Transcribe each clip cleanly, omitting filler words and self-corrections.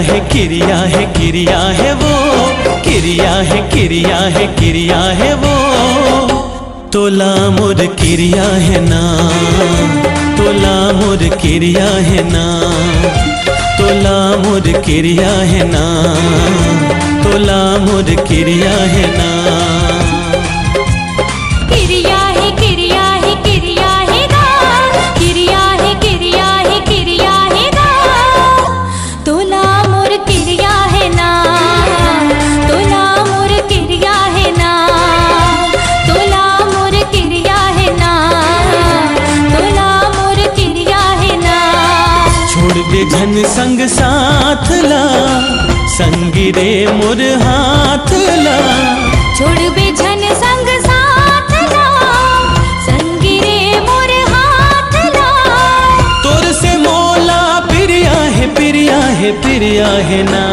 है किरिया है किरिया है वो, किरिया है किरिया है किरिया है वो, तोला मोर किरिया है ना, तोला मोर किरिया है ना, तोला मोर किरिया है ना, तोला मोर किरिया है ना। किरिया है किरिया है किरिया है दा, किरिया है किरिया है किरिया है दा, तोला मोर किरिया है ना, तोला मोर किरिया है ना, तोला मोर किरिया है ना, तोला मोर किरिया है ना। छोड़ दे झन संग साथ ला, संगी रे मोर हाथ ला, छोड़ बे झन संग साथ ला, संगी रे मोर हाथ ला, तोर से मोला प्रिया है प्रिया है प्रिया है ना,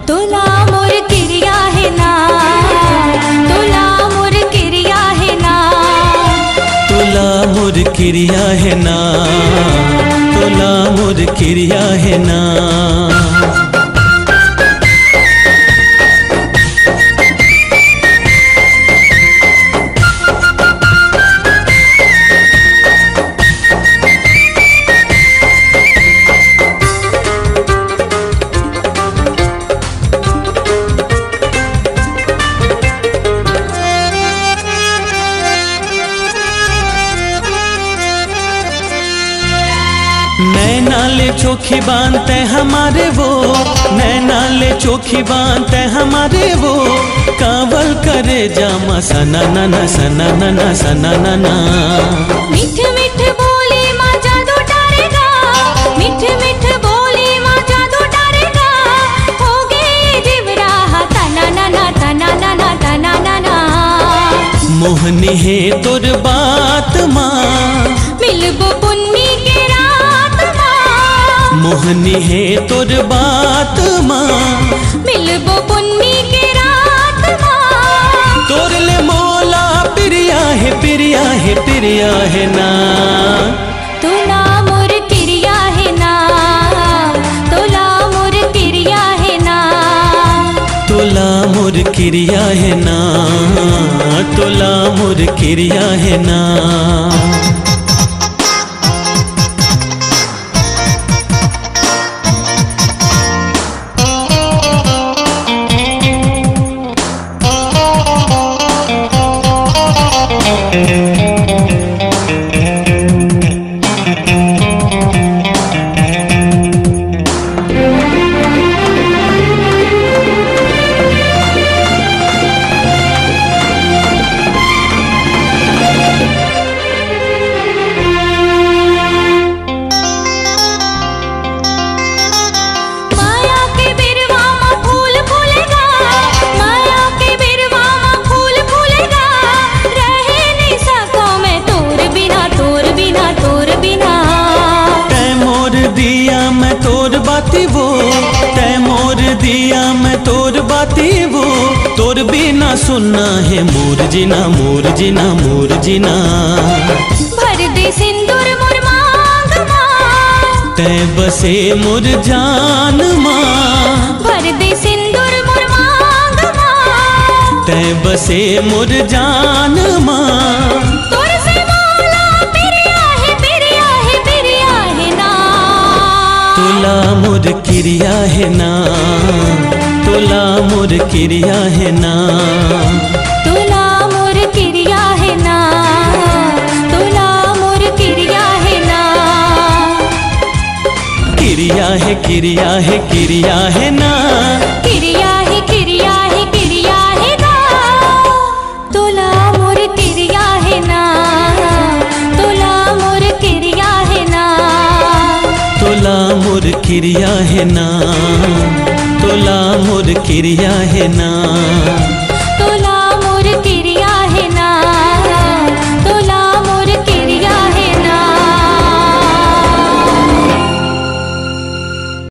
तोला मोर किरिया है ना, तोला मोर किरिया है ना, तोला मोर किरिया है ना, तोला मोर किरिया है ना। नैना ले चोखी बांधते हमारे वो, नैना ले चोखी बांधते हमारे वो, कावल करे जामा सना नना सना नना सना नना। मिठ मिठ बोली माँ जादू डारेगा, मिठ मिठ बोली माँ जादू डारेगा, हो गए जिवरा तना नना तना नना तना नना। मोहनी है तोर बात माँ, मिलबो पुन्नी के रात माँ, मोहनी है तोर बात माँ, मिलबो पुन्नी के रात माँ, तोर ले मोला प्रिया है प्रिया है प्रिया है ना, तोला मोर किरिया है ना, तोला मोर किरिया है ना, तोला मोर किरिया है ना, तोला मोर किरिया है ना। वो तै मोर दिया मैं तोर बाती वो, तोर बिना सुनना है मोर जीना मोर जीना मोर जीना। भर दे सिंदूर मोर मांग माँ, तै बसे मोर जान माँ, भर दे सिंदूर मोर मांग माँ, तै बसे मोर जान माँ। तोला मोर किरिया है ना, तोला मोर किरिया है ना, तोला मोर किरिया है ना, तोला मोर किरिया है ना। किरिया है किरिया है किरिया है ना, किरिया है किरिया है किरिया है ना, तोला मोर किरिया है ना, तोला मोर किरिया है ना, तोला मोर किरिया है ना, तोला मोर किरिया है ना।